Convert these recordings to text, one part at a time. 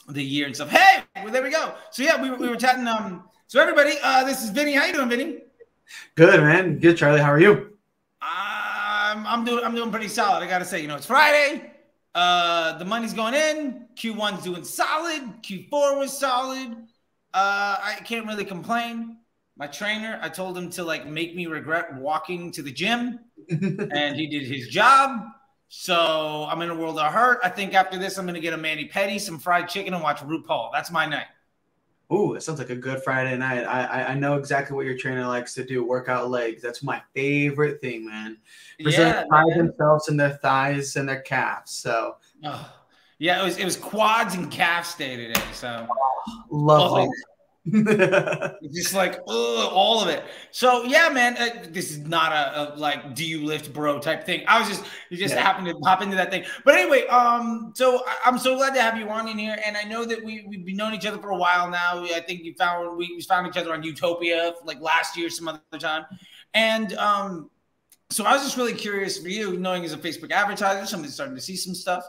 the year and stuff. Hey, well, there we go. So yeah, we were chatting. So everybody, this is Vinny. How you doing, Vinny? Good, man. Good, Charlie. How are you? I'm doing pretty solid. I gotta say, it's Friday. The money's going in. Q1's doing solid. Q4 was solid. I can't really complain. My trainer, I told him to like make me regret walking to the gym, and he did his job. So I'm in a world of hurt. I think after this, I'm gonna get a mani pedi, some fried chicken, and watch RuPaul. That's my night. Ooh, it sounds like a good Friday night. I know exactly what your trainer likes to do, work out legs. That's my favorite thing, man. Yeah, Pride man. themselves in their thighs and their calves. So Oh, yeah, it was quads and calves day today. So lovely. just like all of it. So yeah, man, this is not a like do you lift bro type thing. You just happened to pop into that thing. But anyway, so I'm so glad to have you on in here, and I know that we've been knowing each other for a while now. I think we found each other on Utopia like last year, some other time, and so I was just really curious for you, knowing as a Facebook advertiser, somebody's starting to see some stuff.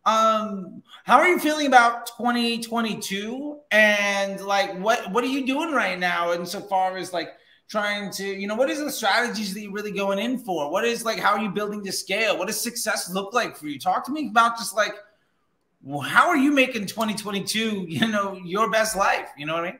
How are you feeling about 2022? And like, what are you doing right now? And so far as like trying to, what is the strategies that you're really going in for? What is like, how are you building to scale? What does success look like for you? Talk to me about just like, how are you making 2022, your best life? You know what I mean?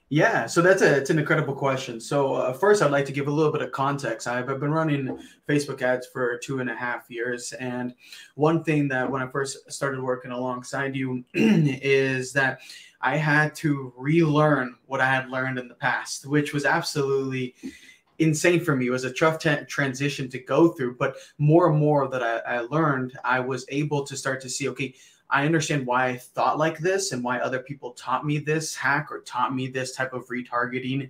Yeah, so it's an incredible question. So first, I'd like to give a little bit of context. I've been running Facebook ads for 2.5 years, and one thing that when I first started working alongside you is that I had to relearn what I had learned in the past, which was absolutely insane for me. It was a tough transition to go through, but more and more that I learned, I was able to start to see, okay, I understand why I thought like this and why other people taught me this hack or taught me this type of retargeting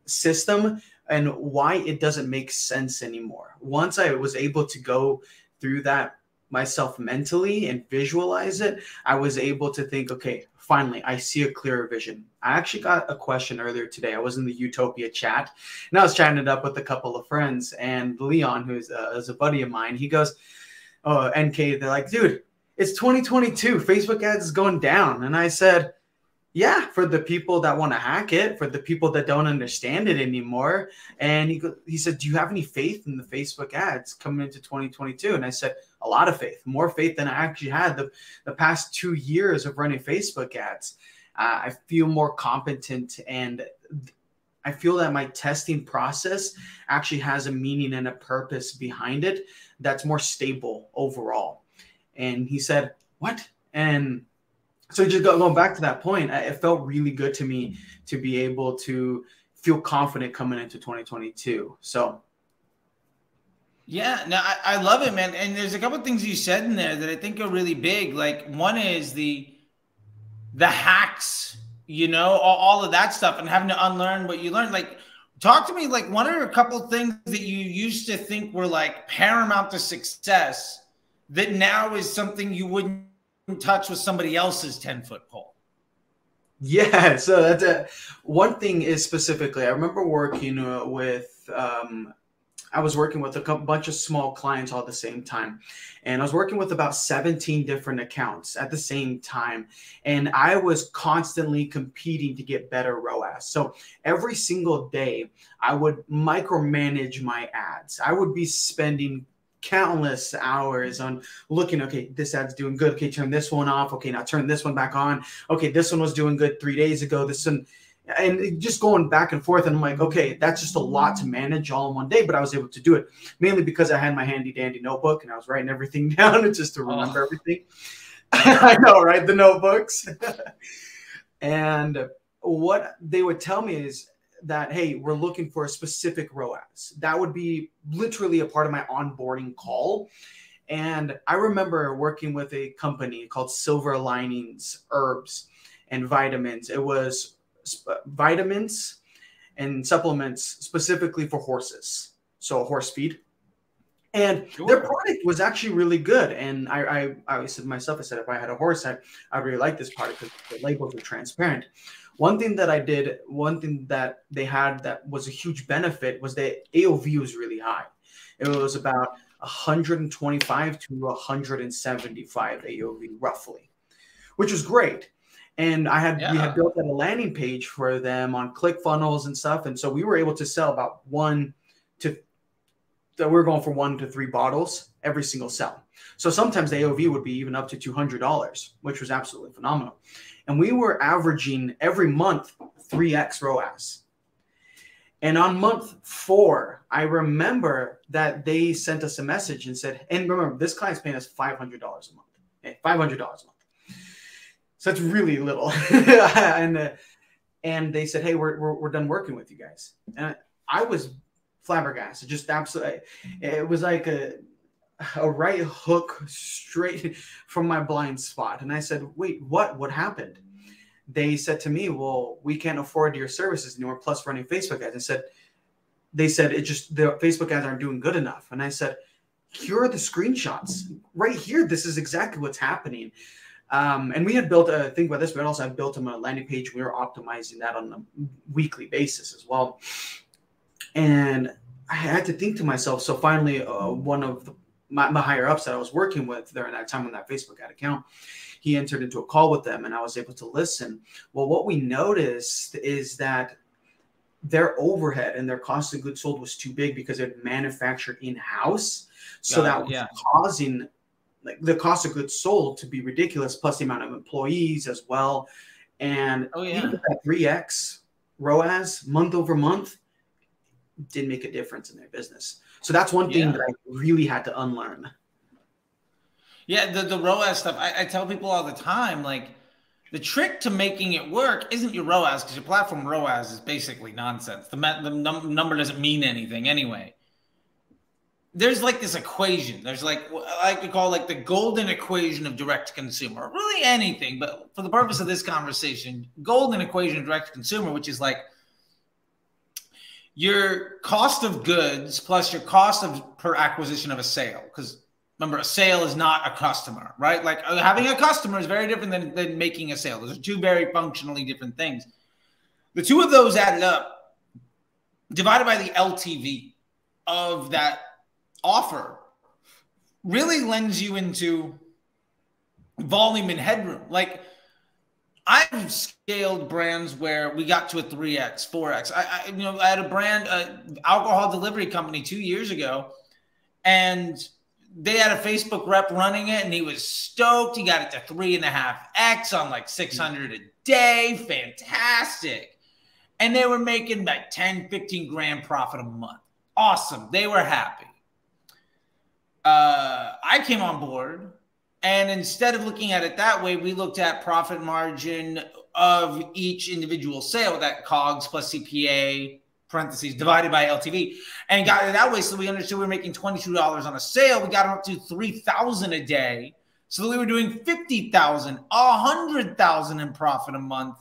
system and why it doesn't make sense anymore. Once I was able to go through that myself mentally and visualize it, I was able to think, okay, finally, I see a clearer vision. I actually got a question earlier today. I was in the Utopia chat and I was chatting it up with a couple of friends, and Leon, who's is a buddy of mine, he goes, oh, NK, they're like, dude, it's 2022. Facebook ads is going down. And I said, yeah, for the people that want to hack it, for the people that don't understand it anymore. And he said, do you have any faith in the Facebook ads coming into 2022? And I said, a lot of faith, more faith than I actually had the past 2 years of running Facebook ads. I feel more competent, and I feel that my testing process actually has a meaning and a purpose behind it that's more stable overall. And he said, what? And so just going back to that point, it felt really good to me to be able to feel confident coming into 2022. So. Yeah, no, I love it, man. And there's a couple of things you said in there that I think are really big. Like one is the hacks, all of that stuff and having to unlearn what you learned. Like, talk to me, like, what are a couple of things that you used to think were like paramount to success that now is something you wouldn't touch with somebody else's 10-foot pole? Yeah, so that's one thing is specifically, I remember working with, I was working with a bunch of small clients all at the same time. And I was working with about 17 different accounts at the same time. And I was constantly competing to get better ROAS. So every single day, I would micromanage my ads. I would be spending countless hours on looking, okay, this ad's doing good. Okay, turn this one off. Okay, now turn this one back on. Okay, this one was doing good 3 days ago. This one, and just going back and forth. And I'm like, okay, that's just a lot to manage all in one day, but I was able to do it mainly because I had my handy dandy notebook and I was writing everything down just to remember everything. I know, right? The notebooks. And what they would tell me is that, hey, we're looking for a specific ROAS. That would be literally a part of my onboarding call. And I remember working with a company called Silver Linings Herbs and Vitamins. It was vitamins and supplements specifically for horses. So horse feed. And their product was actually really good. And I said to myself, I said, if I had a horse, I'd really like this product because the labels are transparent. One thing that they had that was a huge benefit was that AOV was really high. It was about 125 to 175 AOV roughly. which was great. And we had built a landing page for them on ClickFunnels and stuff. And so we were able to sell about we're going for 1 to 3 bottles every single sell. So sometimes the AOV would be even up to $200, which was absolutely phenomenal. And we were averaging every month 3x ROAS. And on month 4, I remember that they sent us a message and said, and remember, this client's paying us $500 a month. Okay, $500 a month. So that's really little. and they said, hey, we're done working with you guys. And I was flabbergasted, just absolutely. It was like a right hook straight from my blind spot. And I said, wait, what happened? They said to me, well, we can't afford your services anymore, plus running Facebook ads. They said it just, the Facebook ads aren't doing good enough. And I said, here are the screenshots right here. This is exactly what's happening. And we had built think about this, but also had built them on a landing page. We were optimizing that on a weekly basis as well. And I had to think to myself, so finally one of my higher ups that I was working with during that time on that Facebook ad account, he entered into a call with them and I was able to listen. Well, what we noticed is that their overhead and their cost of goods sold was too big because it manufactured in-house. So that was causing like the cost of goods sold to be ridiculous, plus the amount of employees as well. And even with that 3x ROAS month over month didn't make a difference in their business. So that's one thing that I really had to unlearn. Yeah, the ROAS stuff, I tell people all the time, like the trick to making it work isn't your ROAS, because your platform ROAS is basically nonsense. The number doesn't mean anything anyway. There's like this equation. There's like, I like to call like the golden equation of direct to consumer. Really anything, but for the purpose of this conversation, golden equation of direct to consumer, which is like your cost of goods plus your cost of per acquisition of a sale. Because remember, a sale is not a customer, right? Like having a customer is very different than making a sale. Those are two very functionally different things. The two of those added up, divided by the LTV of that offer, really lends you into volume and headroom. Like I've scaled brands where we got to a 3x, 4x. I had a brand, alcohol delivery company 2 years ago, and they had a Facebook rep running it, and he was stoked. He got it to 3.5x on like 600 a day. Fantastic. And they were making like 10, 15 grand profit a month. Awesome. They were happy. I came on board, and instead of looking at it that way, we looked at profit margin of each individual sale, that COGS plus CPA, parentheses, divided by LTV, and got it that way. So we understood we were making $22 on a sale. We got them up to $3,000 a day. So we were doing $50,000, $100,000 in profit a month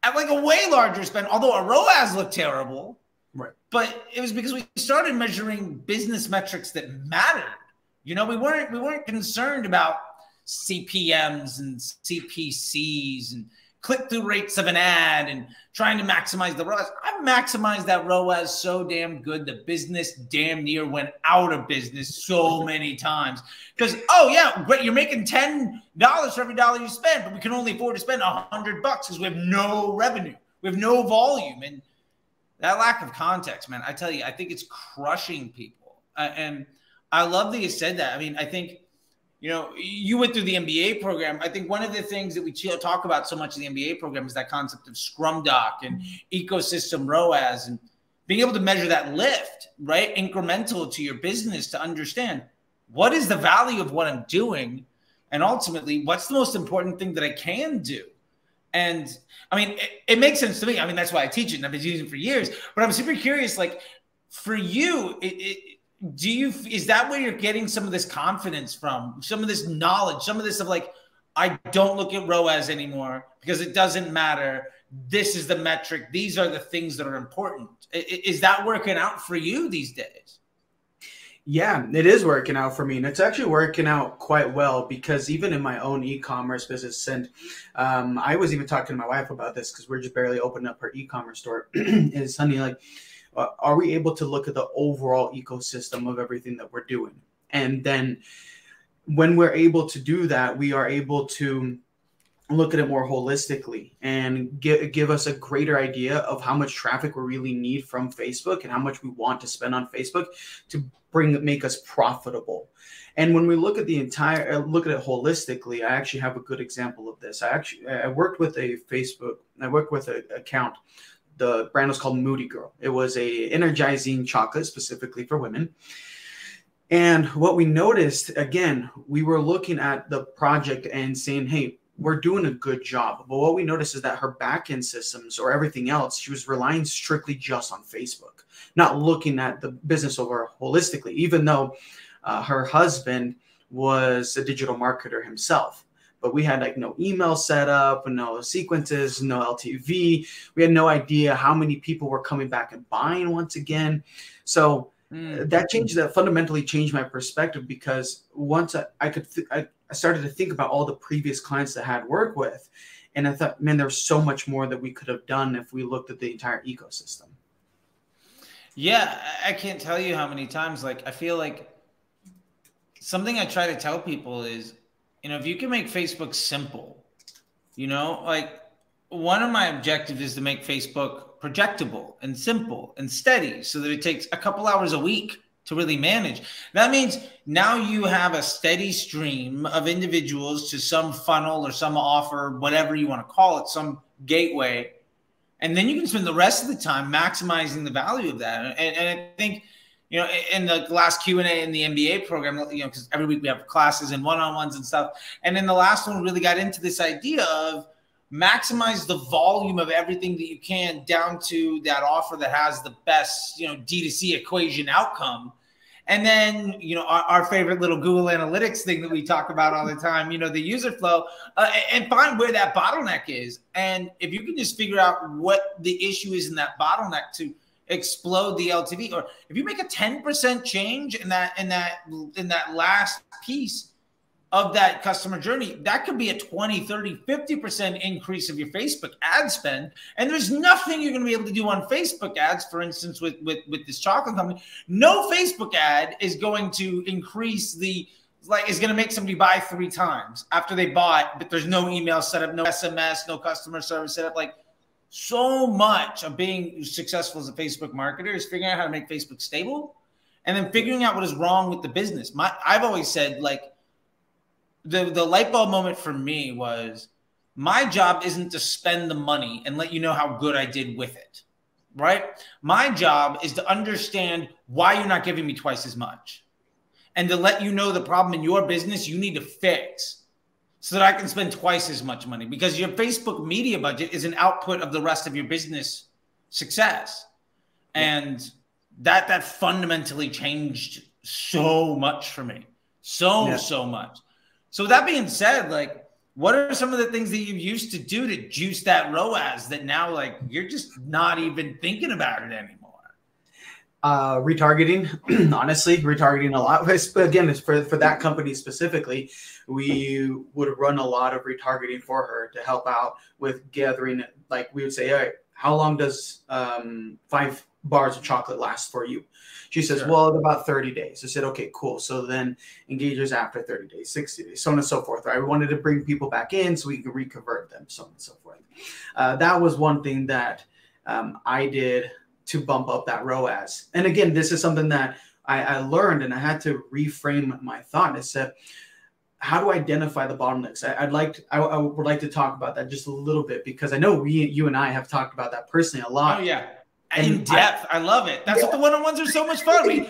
at like a way larger spend, although our ROAS looked terrible. Right. But it was because we started measuring business metrics that mattered. You know, we weren't concerned about CPMs and CPCs and click-through rates of an ad and trying to maximize the ROAS. I've maximized that ROAS so damn good, the business damn near went out of business so many times. Because, oh yeah, great, you're making $10 for every dollar you spend, but we can only afford to spend $100 because we have no revenue. We have no volume. And that lack of context, man, I tell you, I think it's crushing people. And I love that you said that. I mean, I think, you know, you went through the MBA program. I think one of the things that we talk about so much in the MBA program is that concept of Scrum Doc and ecosystem ROAS and being able to measure that lift, right? Incremental to your business to understand what is the value of what I'm doing, and ultimately what's the most important thing that I can do. And I mean, it makes sense to me. I mean, that's why I teach it and I've been using it for years, but I'm super curious, like for you, is that where you're getting some of this confidence from, some of this knowledge, some of this of like, I don't look at ROAS anymore because it doesn't matter. This is the metric. These are the things that are important. Is that working out for you these days? Yeah, it is working out for me. And it's actually working out quite well because even in my own e-commerce business, and I was even talking to my wife about this because we're just barely opening up her e-commerce store, is, honey, like, are we able to look at the overall ecosystem of everything that we're doing? And then when we're able to do that, we are able to look at it more holistically and give us a greater idea of how much traffic we really need from Facebook and how much we want to spend on Facebook to make us profitable. And when we look at look at it holistically, I actually have a good example of this. I worked with an account. The brand was called Moody Girl. It was a energizing chocolate specifically for women. And what we noticed, again, we were looking at the project and saying, hey, we're doing a good job. But what we noticed is that her back-end systems or everything else, she was relying strictly just on Facebook, not looking at the business over holistically, even though her husband was a digital marketer himself. But we had like no email set up, no sequences, no LTV. We had no idea how many people were coming back and buying once again. So that fundamentally changed my perspective, because once I started to think about all the previous clients that I had worked with, and I thought, man, there's so much more that we could have done if we looked at the entire ecosystem. Yeah, I can't tell you how many times, like, I feel like something I try to tell people is, if you can make Facebook simple, like, one of my objectives is to make Facebook projectable and simple and steady so that it takes a couple hours a week to really manage. That means now you have a steady stream of individuals to some funnel or some offer, whatever you want to call it, some gateway. And then you can spend the rest of the time maximizing the value of that. And I think, in the last Q&A in the MBA program, because every week we have classes and one-on-ones and stuff. And in the last one, we really got into this idea of maximize the volume of everything that you can down to that offer that has the best, D2C equation outcome. And then, our favorite little Google Analytics thing that we talk about all the time, the user flow, and find where that bottleneck is. And if you can just figure out what the issue is in that bottleneck to explode the LTV, or if you make a 10% change in that last piece of that customer journey, that could be a 20, 30, 50% increase of your Facebook ad spend. And there's nothing you're going to be able to do on Facebook ads. For instance, with this chocolate company, no Facebook ad is going to increase is going to make somebody buy 3 times after they bought, but there's no email set up, no SMS, no customer service set up. Like, so much of being successful as a Facebook marketer is figuring out how to make Facebook stable and then figuring out what is wrong with the business. I've always said, like, the light bulb moment for me was, my job isn't to spend the money and let you know how good I did with it, right? My job is to understand why you're not giving me twice as much and to let you know the problem in your business you need to fix so that I can spend twice as much money, because your Facebook media budget is an output of the rest of your business success. And that fundamentally changed so much for me. So much. So with that being said, like, what are some of the things that you used to do to juice that ROAS that now, like, you're just not even thinking about it anymore? Retargeting, honestly, retargeting a lot. Again, it's for that company specifically, we would run a lot of retargeting for her to help out with gathering. Like, we would say, all right, how long does 5 bars of chocolate last for you? She says, sure, well, about 30 days. I said, okay, cool. So then engagers after 30 days, 60 days, so on and so forth. Right? We wanted to bring people back in so we could reconvert them, so on and so forth. That was one thing that I did to bump up that ROAS. And again, this is something that I learned, and I had to reframe my thought. I said, how do I identify the bottlenecks? I would like to talk about that just a little bit, because I know you and I have talked about that personally a lot. Oh yeah. In depth. I love it. That's what the one-on-ones are so much fun. We have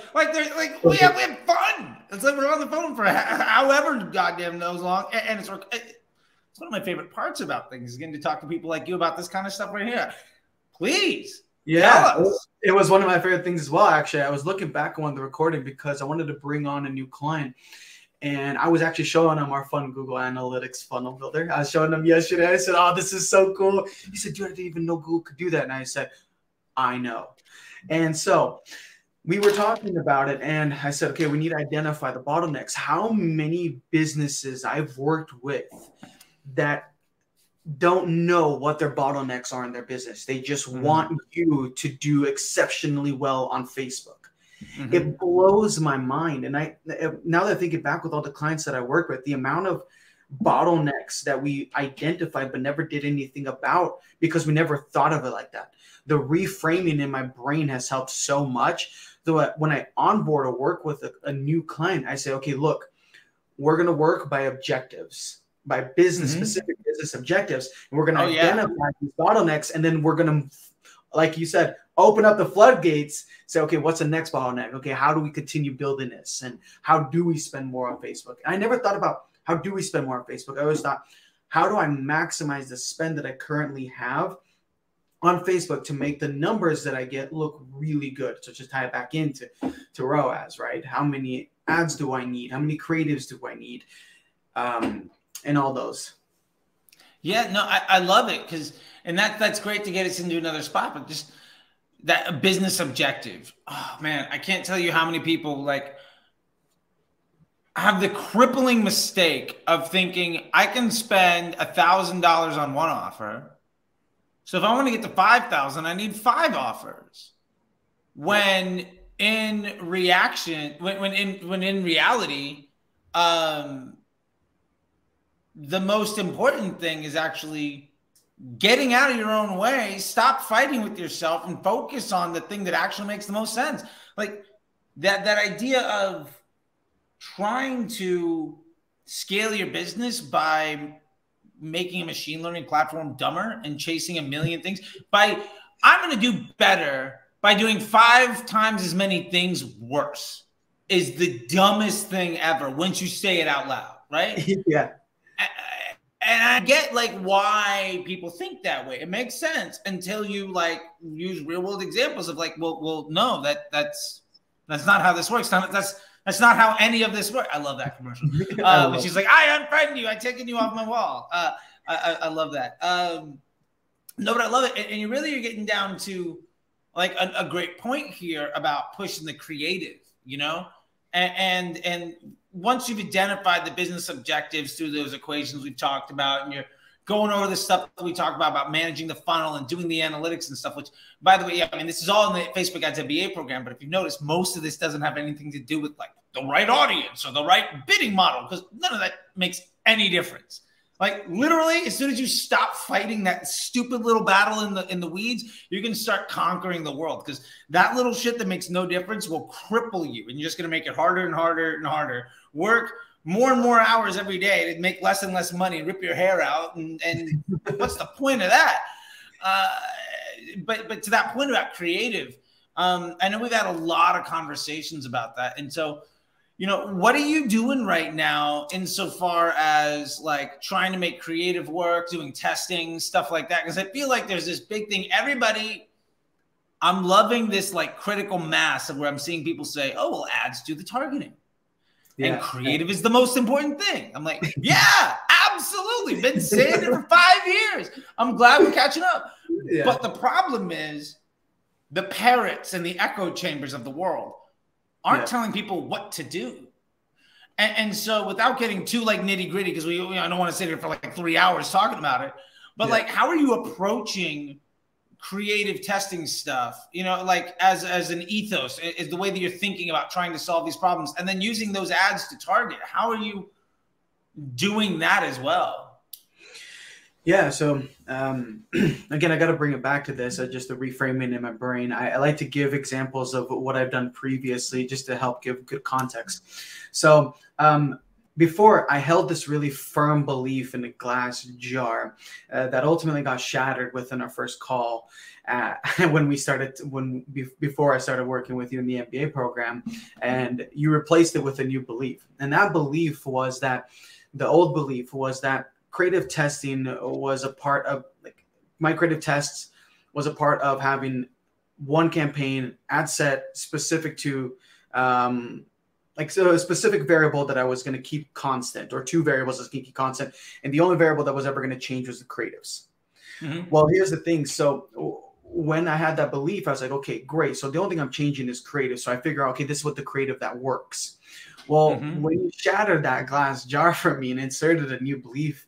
fun. It's like we're on the phone for however goddamn knows long. And it's one of my favorite parts about things, is getting to talk to people like you about this kind of stuff right here. Please. Yeah, it was one of my favorite things as well, actually. I was looking back on the recording because I wanted to bring on a new client. And I was actually showing him our fun Google Analytics funnel builder. I was showing him yesterday. I said, oh, this is so cool. He said, dude, I didn't even know Google could do that. And I said, I know. And so we were talking about it, and I said, okay, we need to identify the bottlenecks. How many businesses I've worked with that don't know what their bottlenecks are in their business. They just want you to do exceptionally well on Facebook. It blows my mind. And now that I think it back with all the clients that I work with, the amount of bottlenecks that we identified but never did anything about because we never thought of it like that. The reframing in my brain has helped so much. So when I onboard or work with a new client, I say, okay, look, we're going to work by objectives, by business specific business objectives. And we're going to identify these bottlenecks. And then we're going to, like you said, open up the floodgates, say, okay, what's the next bottleneck? Okay, how do we continue building this? And how do we spend more on Facebook? And I never thought about how do we spend more on Facebook. I always thought, how do I maximize the spend that I currently have on Facebook to make the numbers that I get look really good? So just tie it back into ROAS, right? How many ads do I need? How many creatives do I need? And all those. Yeah, no, I love it and that's great to get us into another spot, but just that a business objective. Oh man, I can't tell you how many people like have the crippling mistake of thinking I can spend $1,000 on one offer. So if I want to get to 5,000, I need 5 offers. When in reality, the most important thing is actually getting out of your own way, stop fighting with yourself, and focus on the thing that actually makes the most sense. Like that idea of trying to scale your business by making a machine learning platform dumber and chasing a million things I'm going to do better by doing 5 times as many things worse is the dumbest thing ever once you say it out loud, right? Yeah. And I get like why people think that way. It makes sense until you like use real world examples of like, well, no, that's not how this works. That's not how any of this works. I love that commercial. When she's like, I unfriend you. I taken you off my wall. I love that. No, but I love it. And you're getting down to like a great point here about pushing the creative, you know, and once you've identified the business objectives through those equations we've talked about, and you're going over the stuff that we talked about managing the funnel and doing the analytics and stuff, which, by the way, yeah, I mean, this is all in the Facebook Ads MBA program, but if you notice, most of this doesn't have anything to do with like the right audience or the right bidding model, because none of that makes any difference. Like literally, as soon as you stop fighting that stupid little battle in the weeds, you can start conquering the world, because that little shit that makes no difference will cripple you, and you're just going to make it harder and harder and harder. Work more and more hours every day to make less and less money and rip your hair out. And what's the point of that? But to that point about creative, I know we've had a lot of conversations about that. And so, you know, what are you doing right now insofar as like trying to make creative work, doing testing, stuff like that? Because I feel like there's this big thing. I'm loving this like critical mass of where I'm seeing people say, oh, well, ads do the targeting. Yeah. And creative is the most important thing. I'm like, yeah, absolutely. Been saying it for 5 years. I'm glad we're catching up. Yeah. But the problem is the parrots and the echo chambers of the world aren't telling people what to do. And so without getting too like nitty gritty, because I don't want to sit here for like 3 hours talking about it, but like, how are you approaching creative testing stuff, you know, like as an ethos is the way that you're thinking about trying to solve these problems, and then using those ads to target? How are you doing that as well? Yeah. So again, I got to bring it back to this, just the reframing in my brain. I like to give examples of what I've done previously just to help give good context. So before, I held this really firm belief in a glass jar that ultimately got shattered within our first call before I started working with you in the MBA program, and you replaced it with a new belief. And that belief was that the old belief was that creative testing was a part of my creative tests was a part of having one campaign ad set specific to so a specific variable that I was going to keep constant, or 2 variables I was going to keep constant. And the only variable that was ever going to change was the creatives. Mm-hmm. Well, here's the thing. So when I had that belief, I was like, okay, great. So the only thing I'm changing is creative. So I figure out, okay, this is what the creative that works. Well, when you shattered that glass jar for me and inserted a new belief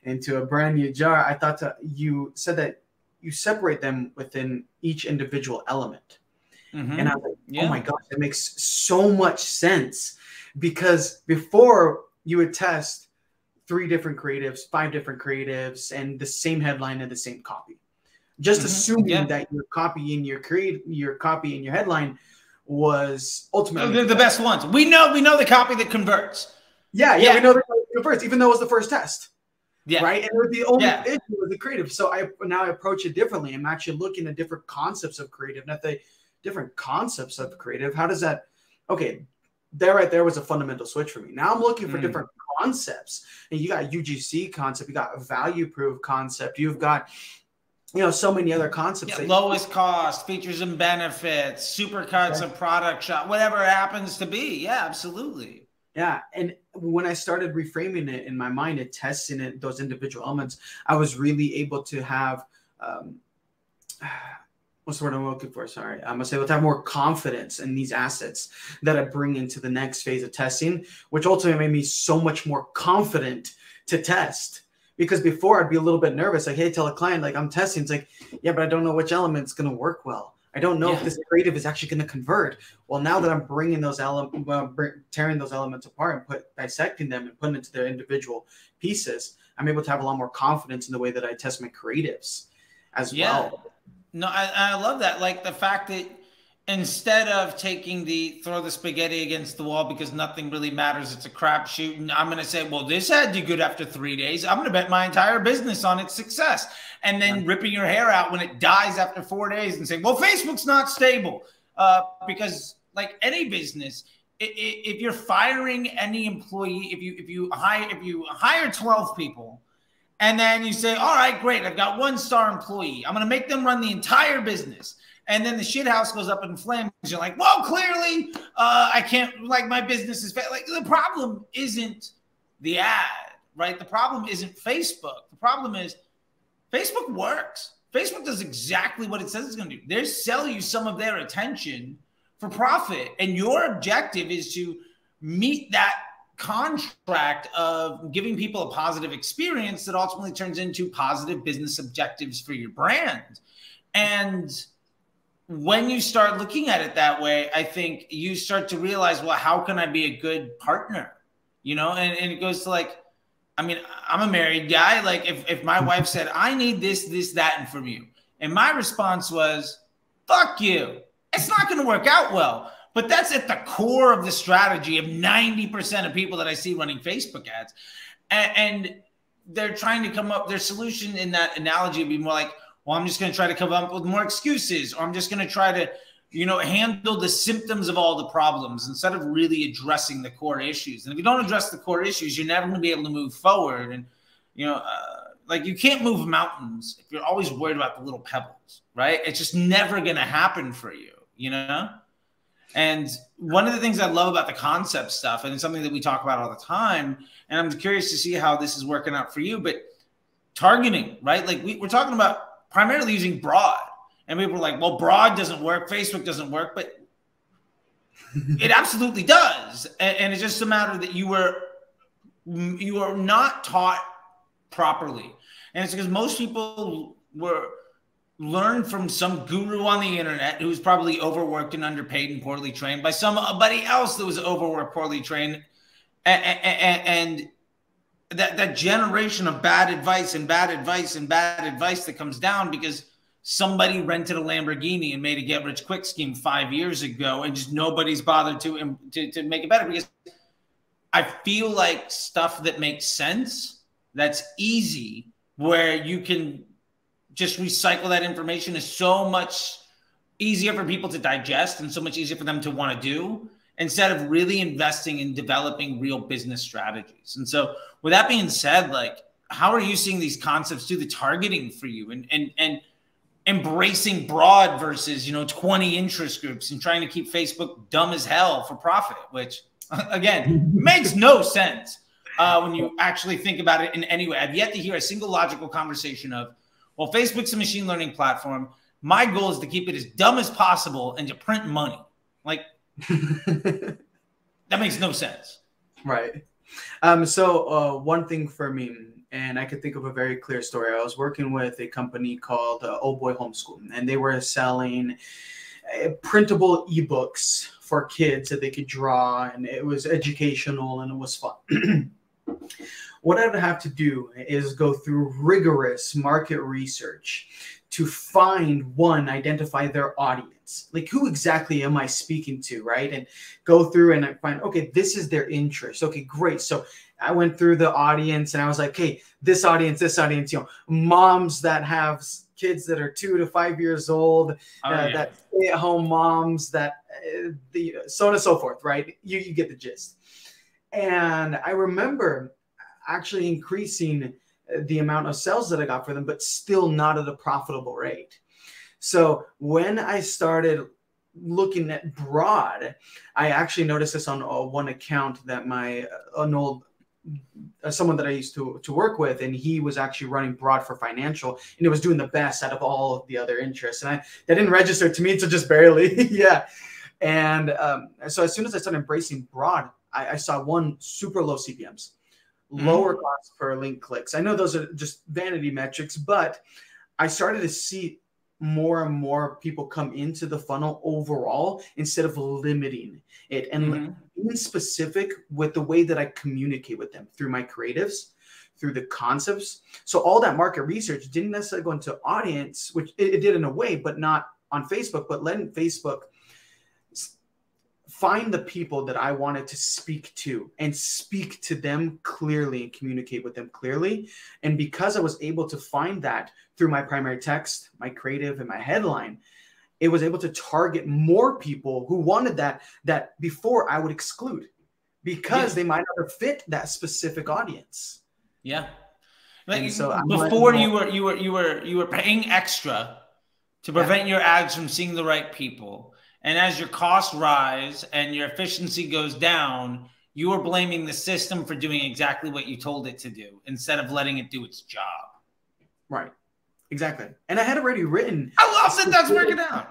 into a brand new jar, I thought you said that you separate them within each individual element. Mm-hmm. And I was like, oh my gosh, that makes so much sense. Because before you would test 3 different creatives, 5 different creatives, and the same headline and the same copy. Just assuming that your copy and your headline was ultimately the best ones. We know the copy that converts. Yeah, we know the copy that converts, even though it was the first test. Yeah. Right. And it was the only issue with the creative. So now I approach it differently. I'm actually looking at different concepts of creative, not the different concepts of creative. How does that? Okay, right there was a fundamental switch for me. Now I'm looking for different concepts. And you got UGC concept, you got a value proof concept, you've got so many other concepts. Lowest cost, features and benefits, supercuts of product shop, whatever it happens to be. Yeah, absolutely. Yeah. And when I started reframing it in my mind and testing it, those individual elements, I was really able to have, what's the word I'm looking for? Sorry. I was able to have more confidence in these assets that I bring into the next phase of testing, which ultimately made me so much more confident to test. Because before I'd be a little bit nervous, like, hey, tell a client, like, I'm testing. It's like, yeah, but I don't know which element's going to work well. I don't know if this creative is actually going to convert. Well, now that I'm bringing those tearing those elements apart and dissecting them and putting into their individual pieces, I'm able to have a lot more confidence in the way that I test my creatives as well. No, I love that. Like the fact that instead of taking throw the spaghetti against the wall because nothing really matters, it's a crapshoot, and I'm going to say, well, this had to do good after 3 days. I'm going to bet my entire business on its success. And then ripping your hair out when it dies after 4 days and saying, well, Facebook's not stable. Because like any business, if you're firing any employee, if you hire 12 people, and then you say, all right, great, I've got 1-star employee, I'm going to make them run the entire business. And then the shit house goes up in flames. You're like, well, clearly I can't, like, my business is like, the problem isn't the ad, right? The problem isn't Facebook. The problem is Facebook works. Facebook does exactly what it says it's going to do. They sell you some of their attention for profit. And your objective is to meet that contract of giving people a positive experience that ultimately turns into positive business objectives for your brand. And when you start looking at it that way, I think you start to realize, well, how can I be a good partner? And it goes to like, I mean, I'm a married guy. Like if my wife said, I need this, that, and from you. And my response was, fuck you. It's not going to work out well. But that's at the core of the strategy of 90% of people that I see running Facebook ads. And they're trying to come up, their solution in that analogy would be more like, well, I'm just going to try to come up with more excuses, or I'm just going to try to, handle the symptoms of all the problems instead of really addressing the core issues. And if you don't address the core issues, you're never going to be able to move forward. And, like you can't move mountains if you're always worried about the little pebbles, right? It's just never going to happen for you, And one of the things I love about the concept stuff, and it's something that we talk about all the time, and I'm curious to see how this is working out for you, but targeting, right? Like we're talking about primarily using broad, and people are like, well, broad doesn't work, Facebook doesn't work, but it absolutely does. And it's just a matter that you are not taught properly. And it's because most people learned from some guru on the internet who's probably overworked and underpaid and poorly trained by somebody else that was overworked, poorly trained. And that generation of bad advice and bad advice and bad advice that comes down because somebody rented a Lamborghini and made a get-rich-quick scheme 5 years ago, and just nobody's bothered to make it better. Because I feel like stuff that makes sense, that's easy, where you can just recycle that information, is so much easier for people to digest and so much easier for them to want to do, instead of really investing in developing real business strategies. And so with that being said, like, how are you seeing these concepts do the targeting for you, and embracing broad versus, 20 interest groups, and trying to keep Facebook dumb as hell for profit, which again, makes no sense when you actually think about it in any way. I've yet to hear a single logical conversation of, well, Facebook's a machine learning platform. My goal is to keep it as dumb as possible and to print money. Like, that makes no sense. Right. So one thing for me, and I could think of a very clear story. I was working with a company called Old Boy Homeschool, and they were selling printable ebooks for kids that they could draw, and it was educational and it was fun. what I'd have to do is go through rigorous market research to identify their audience. Like, who exactly am I speaking to, right? And go through and I find, okay, this is their interest. Okay, great. So I went through the audience and I was like, hey, this audience, moms that have kids that are 2 to 5 years old, that stay-at-home moms, that so on and so forth, right? You get the gist. And I remember actually increasing the amount of sales that I got for them, but still not at a profitable rate. So when I started looking at broad, I actually noticed this on one account that someone that I used to work with, and he was actually running broad for financial, and it was doing the best out of all of the other interests. And that didn't register to me until just barely. Yeah. And so as soon as I started embracing broad, I saw one, super low CPMs, lower cost per link clicks. I know those are just vanity metrics, but I started to see more and more people come into the funnel overall instead of limiting it, and being specific with the way that I communicate with them through my creatives, through the concepts. So all that market research didn't necessarily go into audience, which it did in a way, but not on Facebook, but letting Facebook find the people that I wanted to speak to and speak to them clearly and communicate with them clearly. And because I was able to find that through my primary text, my creative, and my headline, it was able to target more people who wanted that before I would exclude, because they might not have fit that specific audience. Yeah. And so before you were paying extra to prevent your ads from seeing the right people. And as your costs rise and your efficiency goes down, you are blaming the system for doing exactly what you told it to do instead of letting it do its job. Right. Exactly. And I had already written. I love that that's working out.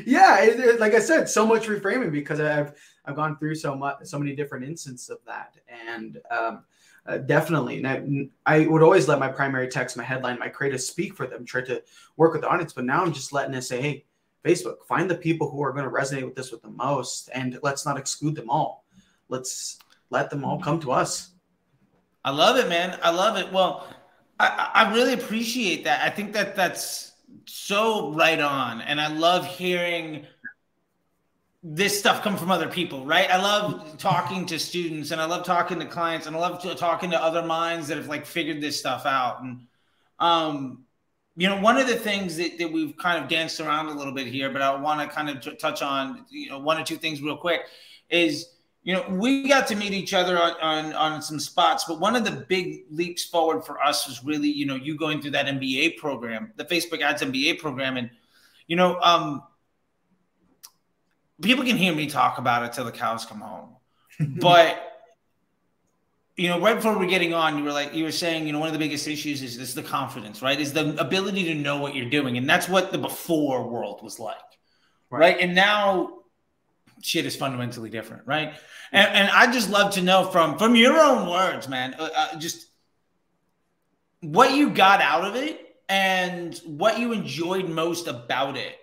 Yeah. Like I said, so much reframing, because I've gone through so many different instances of that. And definitely. And I would always let my primary text, my headline, my creative speak for them, try to work with the audience. But now I'm just letting it say, hey, Facebook, find the people who are going to resonate with this with the most, and let's not exclude them all. Let's let them all come to us. I love it, man. I love it. Well, I really appreciate that. I think that's so right on. And I love hearing this stuff come from other people, right? I love talking to students, and I love talking to clients, and I love talking to other minds that have like figured this stuff out. And, you know, one of the things that we've kind of danced around a little bit here, but I want to kind of touch on, you know, one or two things real quick is, you know, we got to meet each other on some spots, but one of the big leaps forward for us was really, you know, you going through that MBA program, the Facebook Ads MBA program. And, you know, people can hear me talk about it till the cows come home, but you know, right before we're getting on, you were saying, you know, one of the biggest issues is the confidence, right? Is the ability to know what you're doing. And that's what the before world was like, right? And now shit is fundamentally different, right? And I just love to know from your own words, man, just what you got out of it and what you enjoyed most about it.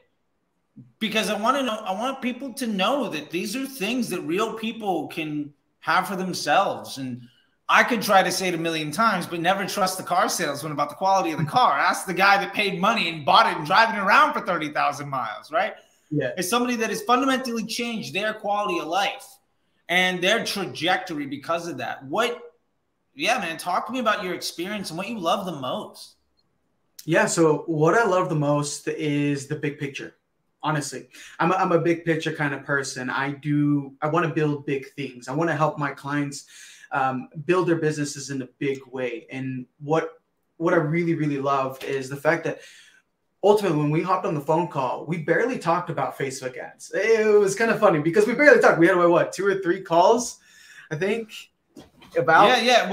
Because I want people to know that these are things that real people can have for themselves. And I could try to say it a million times, but never trust the car salesman about the quality of the car. Ask the guy that paid money and bought it and driving around for 30,000 miles, right? Yeah. It's somebody that has fundamentally changed their quality of life and their trajectory because of that. Yeah, man, talk to me about your experience and what you love the most. Yeah, so what I love the most is the big picture. Honestly, I'm a big picture kind of person. I want to build big things. I want to help my clients build their businesses in a big way. And what I really, really loved is the fact that ultimately when we hopped on the phone call, we barely talked about Facebook ads. It was kind of funny because we barely talked. We had what, 2 or 3 calls, I think. About yeah.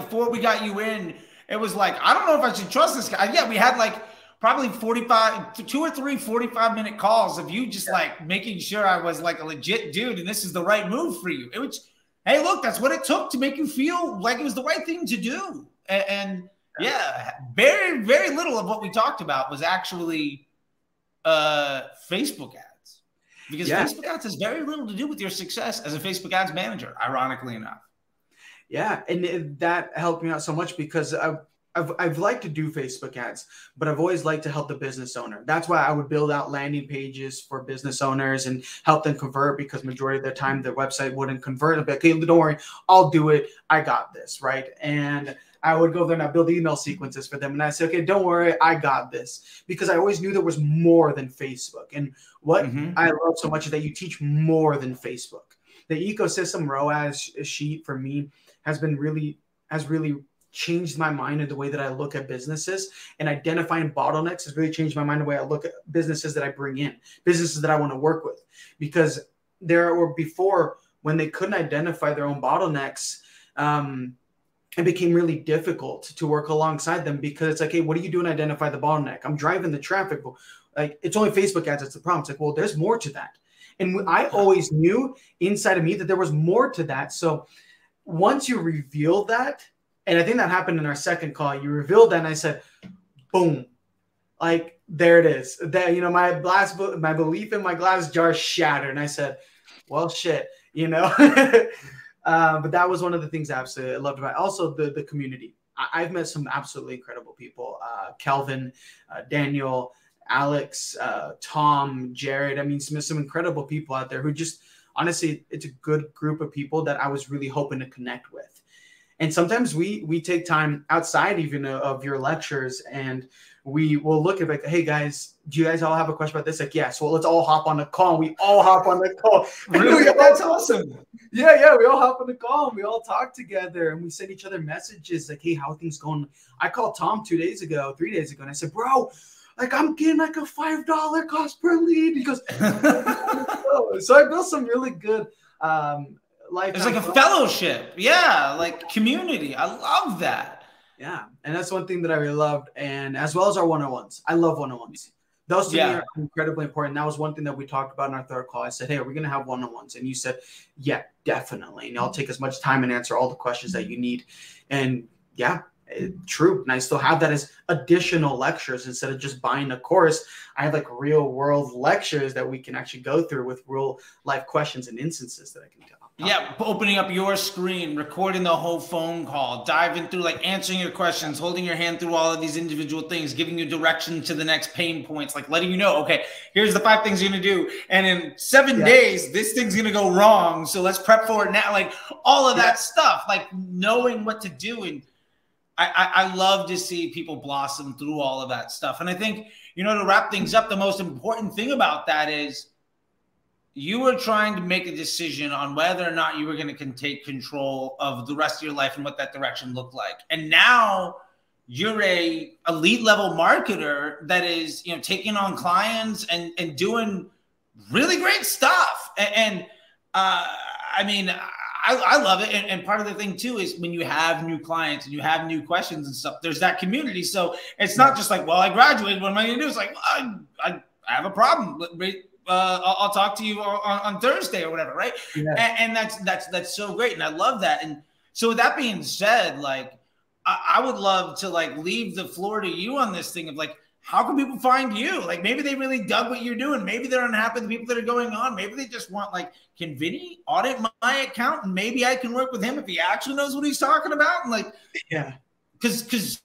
Before we got you in, it was like, I don't know if I should trust this guy. Yeah, we had like probably 2 or 3 45-minute calls of you just like making sure I was like a legit dude and this is the right move for you. It was, hey, look, that's what it took to make you feel like it was the right thing to do. And yeah, very, very little of what we talked about was actually Facebook ads, because Facebook ads has very little to do with your success as a Facebook ads manager, ironically enough. Yeah, and that helped me out so much because I've liked to do Facebook ads, but I've always liked to help the business owner. That's why I would build out landing pages for business owners and help them convert, because majority of the time their website wouldn't convert. I'd be like, hey, don't worry, I'll do it. I got this, right? And I would go there and I build email sequences for them. And I say, okay, don't worry, I got this. Because I always knew there was more than Facebook. And what I love so much is that you teach more than Facebook. The ecosystem ROAS sheet for me has really changed my mind in the way that I look at businesses, and identifying bottlenecks has really changed my mind the way I look at businesses that I bring in, businesses that I want to work with, because there were before when they couldn't identify their own bottlenecks, it became really difficult to work alongside them, because it's like, hey, what do you do to identify the bottleneck? I'm driving the traffic. Like, it's only Facebook ads. That's the problem. It's like, well, there's more to that. And I always knew inside of me that there was more to that. So once you reveal that, and I think that happened in our second call, you revealed that, and I said, boom, like, there it is. That, you know, my belief in my glass jar shattered. And I said, well, shit, you know. But that was one of the things I absolutely loved about it. Also the community. I've met some absolutely incredible people. Kelvin, Daniel, Alex, Tom, Jared. I mean, some incredible people out there who just, honestly, it's a good group of people that I was really hoping to connect with. And sometimes we take time outside even of your lectures, and we will look at like, hey guys, do you guys all have a question about this? Like, yeah, so let's all hop on the call. We all hop on the call. Really? That's awesome. Yeah, we all hop on the call and we all talk together, and we send each other messages like, hey, how are things going? I called Tom 3 days ago, and I said, bro, like, I'm getting like a $5 cost per lead. He goes, so I built some really good it's like a fellowship. Yeah, like community. I love that. Yeah, and that's one thing that I really loved, and as well as our one-on-ones. I love one-on-ones. Those to me are incredibly important. That was one thing that we talked about in our third call. I said, hey, are we going to have one-on-ones? And you said, yeah, definitely. And I'll take as much time and answer all the questions that you need. And yeah, true. And I still have that as additional lectures instead of just buying a course. I have like real world lectures that we can actually go through with real life questions and instances that I can tell. Yeah, opening up your screen, recording the whole phone call, diving through, like answering your questions, holding your hand through all of these individual things, giving you direction to the next pain points, like letting you know, okay, here's the 5 things you're going to do. And in 7 days, this thing's going to go wrong. So let's prep for it now. Like all of that stuff, like knowing what to do. And I love to see people blossom through all of that stuff. And I think, you know, to wrap things up, the most important thing about that is you were trying to make a decision on whether or not you were going to take control of the rest of your life and what that direction looked like. And now you're a elite level marketer that is, you know, taking on clients and doing really great stuff. And I mean, I love it. And part of the thing too is when you have new clients and you have new questions and stuff, there's that community. So it's not just like, well, I graduated, what am I going to do? It's like, well, I have a problem. I'll talk to you on Thursday or whatever, right? Yeah. And that's so great, and I love that. And so with that being said, like I would love to like leave the floor to you on this thing of like, how can people find you? Like maybe they really dug what you're doing. Maybe they're unhappy with the people that are going on. Maybe they just want like, can Vini audit my account and maybe I can work with him if he actually knows what he's talking about? And like, yeah, because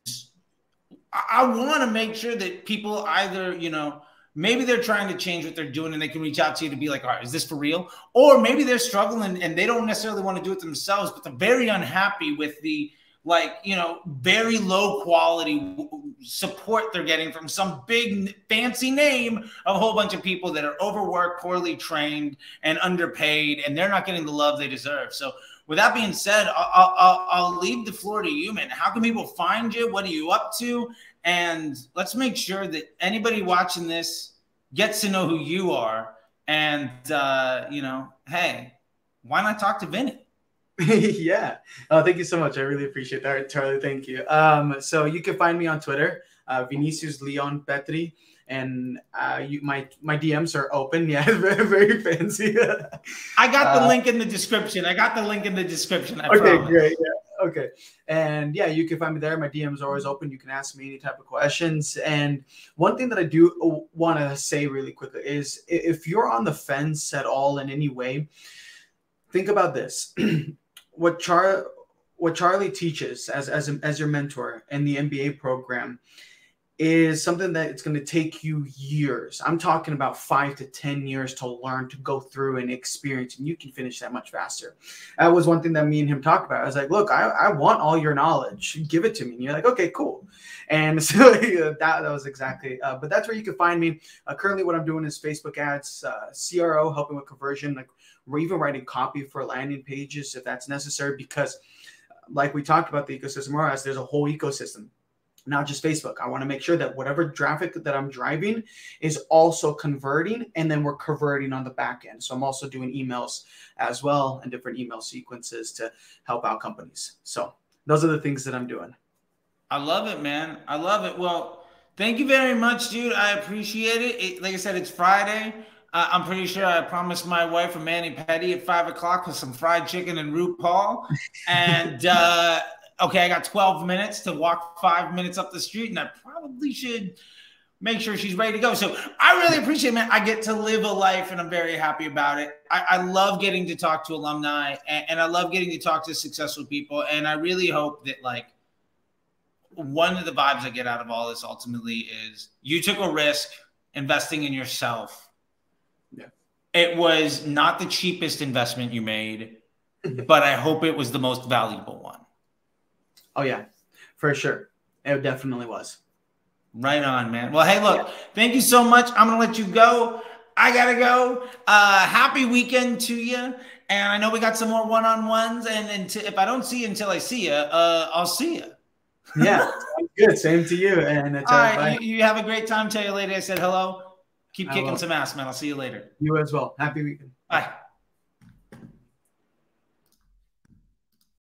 I want to make sure that people either, you know, maybe they're trying to change what they're doing and they can reach out to you to be like, all right, is this for real? Or maybe they're struggling and they don't necessarily want to do it themselves, but they're very unhappy with the, like, you know, very low quality support they're getting from some big fancy name of a whole bunch of people that are overworked, poorly trained, and underpaid, and they're not getting the love they deserve. So with that being said, I'll leave the floor to you, man. How can people find you? What are you up to? And let's make sure that anybody watching this gets to know who you are. And, you know, hey, why not talk to Vini? Yeah. Thank you so much. I really appreciate that, Charlie. Thank you. So you can find me on Twitter, Vinicius Leon Petri. And my DMs are open. Yeah, very, very fancy. I got the link in the description. Okay, promise. Great. Yeah. Okay. And yeah, you can find me there. My DMs are always open. You can ask me any type of questions. And one thing that I do want to say really quickly is if you're on the fence at all in any way, think about this. What what Charlie teaches as your mentor in the MBA program is something that it's going to take you years. I'm talking about 5 to 10 years to learn, to go through and experience, and you can finish that much faster. That was one thing that me and him talked about. I was like, look, I want all your knowledge. Give it to me. And you're like, okay, cool. And so that was exactly, but that's where you can find me. Currently what I'm doing is Facebook ads, CRO, helping with conversion. Like we're even writing copy for landing pages if that's necessary, because like we talked about the ecosystem, whereas there's a whole ecosystem. Not just Facebook. I want to make sure that whatever traffic that I'm driving is also converting, and then we're converting on the back end. So I'm also doing emails as well and different email sequences to help out companies. So those are the things that I'm doing. I love it, man. I love it. Well, thank you very much, dude. I appreciate it. Like I said, it's Friday. I'm pretty sure I promised my wife a mani-pedi at 5 o'clock with some fried chicken and root Paul. And okay, I got 12 minutes to walk 5 minutes up the street, and I probably should make sure she's ready to go. So I really appreciate it, man. I get to live a life, and I'm very happy about it. I love getting to talk to alumni, and I love getting to talk to successful people. And I really hope that, like, one of the vibes I get out of all this ultimately is you took a risk investing in yourself. Yeah. It was not the cheapest investment you made, but I hope it was the most valuable one. Oh, yeah, for sure. It definitely was. Right on, man. Well, hey, look, thank you so much. I'm going to let you go. I got to go. Happy weekend to you. And I know we got some more one-on-ones. And if I don't see you until I see you, I'll see you. Yeah, good. Same to you. And it's, all right, you have a great time. Tell you later I said hello. Keep kicking some ass, man. I'll see you later. You as well. Happy weekend. Bye.